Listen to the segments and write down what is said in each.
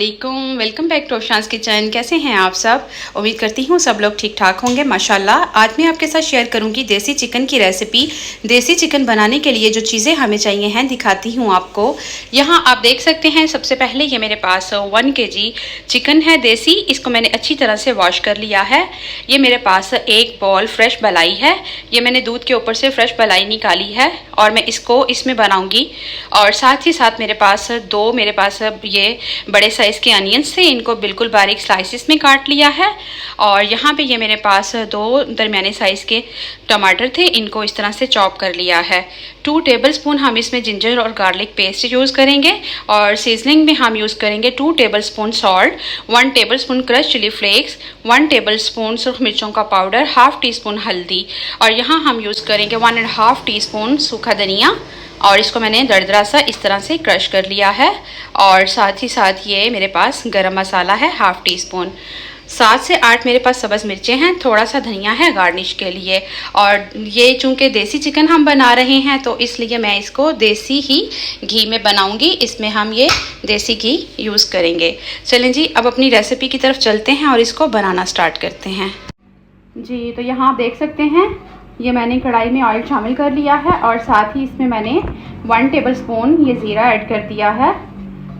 अस्सलामुअलैकुम, welcome back to अफशांस kitchen. कैसे हैं आप सब? उम्मीद करती हूँ सब लोग ठीक ठाक होंगे माशाल्लाह। आज मैं आपके साथ शेयर करूँगी देसी चिकन की रेसिपी। देसी चिकन बनाने के लिए जो चीज़ें हमें चाहिए हैं दिखाती हूँ आपको। यहाँ आप देख सकते हैं, सबसे पहले ये मेरे पास 1 kg चिकन है देसी। इसको मैंने अच्छी तरह से वॉश कर लिया है। ये मेरे पास एक बॉल फ्रेश मलाई है। ये मैंने दूध के ऊपर से फ्रेश मलाई निकाली है और मैं इसको इसमें बनाऊँगी। और साथ ही साथ मेरे पास ये बड़े साइज़ के अनियंस थे, इनको बिल्कुल बारीक स्लाइसिस में काट लिया है। और यहाँ पे ये मेरे पास 2 दरमियाने साइज़ के टमाटर थे, इनको इस तरह से चॉप कर लिया है। 2 टेबलस्पून हम इसमें जिंजर और गार्लिक पेस्ट यूज़ करेंगे। और सीजनिंग में हम यूज़ करेंगे 2 tablespoon salt, 1 tablespoon crush chili flakes, 1 tablespoon सुरख मिर्चों का पाउडर, हाफ टी स्पून हल्दी। और यहाँ हम यूज़ करेंगे 1.5 टीस्पून सूखा धनिया। और इसको मैंने दरदरा सा इस तरह से क्रश कर लिया है। और साथ ही साथ ये मेरे पास गरम मसाला है हाफ टी स्पून। 7 से 8 मेरे पास सब्ज़ मिर्चें हैं, थोड़ा सा धनिया है गार्निश के लिए। और ये चूँकि देसी चिकन हम बना रहे हैं तो इसलिए मैं इसको देसी ही घी में बनाऊंगी। इसमें हम ये देसी घी यूज़ करेंगे। चलें जी, अब अपनी रेसिपी की तरफ चलते हैं और इसको बनाना स्टार्ट करते हैं। जी, तो यहाँ आप देख सकते हैं, ये मैंने कढ़ाई में ऑयल शामिल कर लिया है और साथ ही इसमें मैंने 1 टेबलस्पून ये ज़ीरा ऐड कर दिया है।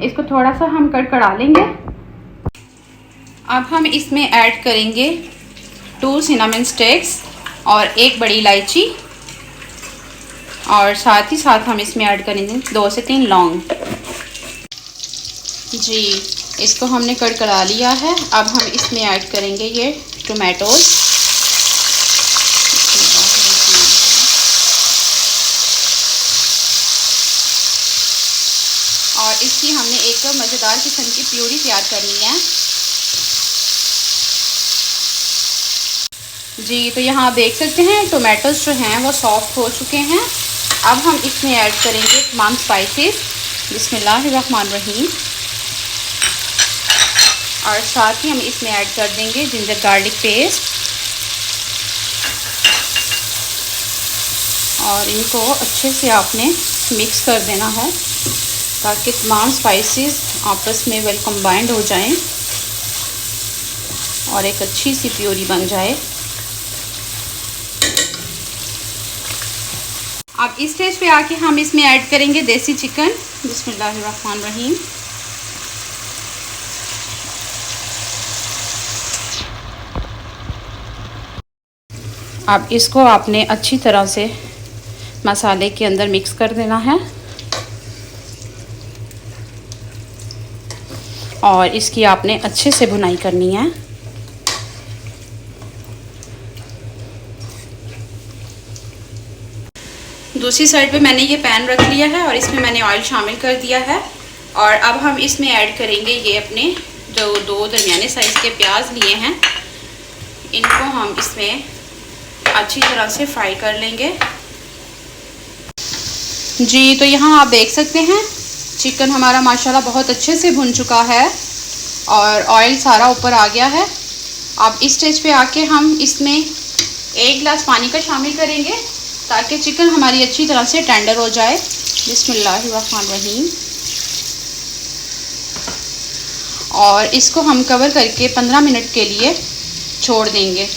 इसको थोड़ा सा हम कड़कड़ा लेंगे। अब हम इसमें ऐड करेंगे 2 सिनेमन स्टिक्स और 1 बड़ी इलायची। और साथ ही साथ हम इसमें ऐड करेंगे 2 से 3 लौंग। जी, इसको हमने कड़कड़ा लिया है। अब हम इसमें ऐड करेंगे ये टोमेटोज़। और इसकी हमने एक मज़ेदार किस्म की प्यूरी तैयार करनी है। जी, तो यहाँ आप देख सकते हैं टोमेटोज़ जो हैं वो सॉफ्ट हो चुके हैं। अब हम इसमें ऐड करेंगे तमाम स्पाइसेस। बिस्मिल्लाहिर्रहमानिर्रहीम। और साथ ही हम इसमें ऐड कर देंगे जिंजर गार्लिक पेस्ट। और इनको अच्छे से आपने मिक्स कर देना है ताकि तमाम स्पाइसेस आपस में वेल कंबाइंड हो जाएं और एक अच्छी सी प्यूरी बन जाए। अब इस स्टेज पे आके हम इसमें ऐड करेंगे देसी चिकन। बिस्मिल्लाहिर्रहमानिर्रहीम। अब इसको आपने अच्छी तरह से मसाले के अंदर मिक्स कर देना है और इसकी आपने अच्छे से भुनाई करनी है। दूसरी साइड पे मैंने ये पैन रख लिया है और इसमें मैंने ऑयल शामिल कर दिया है। और अब हम इसमें ऐड करेंगे ये अपने जो 2 दरमियाने साइज़ के प्याज लिए हैं, इनको हम इसमें अच्छी तरह से फ्राई कर लेंगे। जी, तो यहाँ आप देख सकते हैं चिकन हमारा माशाल्लाह बहुत अच्छे से भुन चुका है और ऑयल सारा ऊपर आ गया है। अब इस स्टेज पे आके हम इसमें 1 गिलास पानी का शामिल करेंगे ताकि चिकन हमारी अच्छी तरह से टेंडर हो जाए। बिस्मिल्लाहिर्रहमानिर्रहीम। और इसको हम कवर करके 15 मिनट के लिए छोड़ देंगे।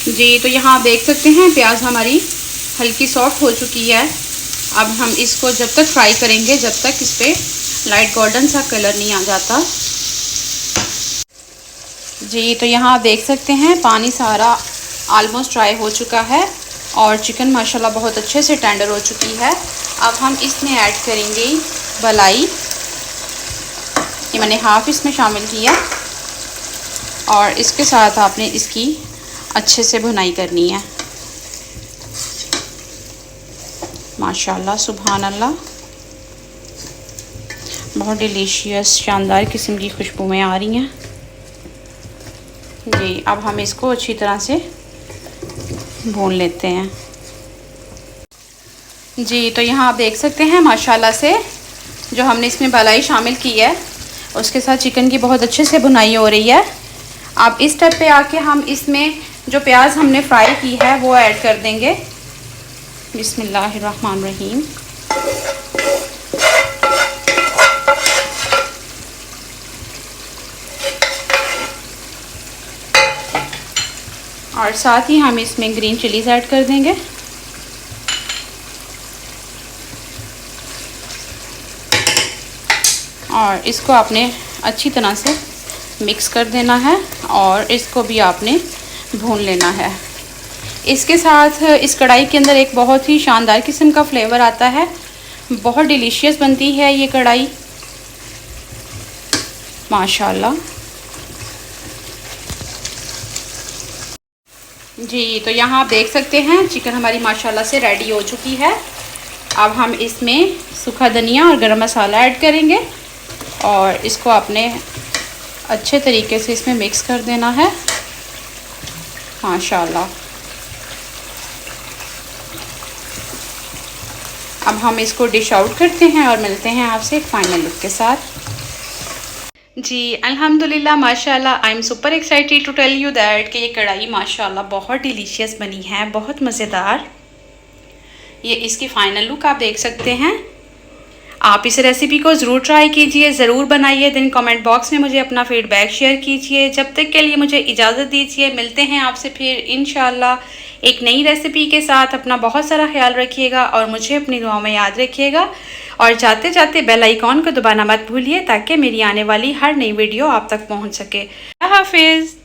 जी, तो यहाँ आप देख सकते हैं प्याज हमारी हल्की सॉफ्ट हो चुकी है। अब हम इसको जब तक फ्राई करेंगे जब तक इस पर लाइट गोल्डन सा कलर नहीं आ जाता। जी, तो यहाँ आप देख सकते हैं पानी सारा ऑलमोस्ट ड्राई हो चुका है और चिकन माशाल्लाह बहुत अच्छे से टेंडर हो चुकी है। अब हम इसमें ऐड करेंगे मलाई। ये मैंने हाफ इसमें शामिल किया और इसके साथ आपने इसकी अच्छे से भुनाई करनी है। माशाल्लाह सुभान अल्लाह, बहुत डिलीशियस शानदार किस्म की खुशबुएं आ रही हैं। जी, अब हम इसको अच्छी तरह से भून लेते हैं। जी, तो यहाँ आप देख सकते हैं माशाल्लाह से जो हमने इसमें मलाई शामिल की है उसके साथ चिकन की बहुत अच्छे से भुनाई हो रही है। अब इस स्टेप पे आके हम इसमें जो प्याज हमने फ्राई की है वो ऐड कर देंगे। और साथ ही हम इसमें ग्रीन चिलीज़ ऐड कर देंगे। और इसको आपने अच्छी तरह से मिक्स कर देना है और इसको भी आपने भून लेना है। इसके साथ इस कढ़ाई के अंदर एक बहुत ही शानदार किस्म का फ्लेवर आता है, बहुत डिलीशियस बनती है ये कढ़ाई माशाल्लाह। जी, तो यहाँ आप देख सकते हैं चिकन हमारी माशाल्लाह से रेडी हो चुकी है। अब हम इसमें सूखा धनिया और गरम मसाला ऐड करेंगे और इसको आपने अच्छे तरीके से इसमें मिक्स कर देना है माशाल्लाह। अब हम इसको डिश आउट करते हैं और मिलते हैं आपसे एक फाइनल लुक के साथ। जी अल्हम्दुलिल्लाह माशाल्लाह, I am super excited to tell you that कि ये कढ़ाई माशाल्लाह बहुत डिलीशियस बनी है, बहुत मज़ेदार। ये इसकी फ़ाइनल लुक आप देख सकते हैं। आप इस रेसिपी को ज़रूर ट्राई कीजिए, ज़रूर बनाइए, देन कमेंट बॉक्स में मुझे अपना फ़ीडबैक शेयर कीजिए। जब तक के लिए मुझे इजाज़त दीजिए, मिलते हैं आपसे फिर इंशाल्लाह एक नई रेसिपी के साथ। अपना बहुत सारा ख्याल रखिएगा और मुझे अपनी दुआओं में याद रखिएगा। और जाते जाते बेल आइकॉन को दबाना मत भूलिए ताकि मेरी आने वाली हर नई वीडियो आप तक पहुँच सके। अल्लाह हाफिज़।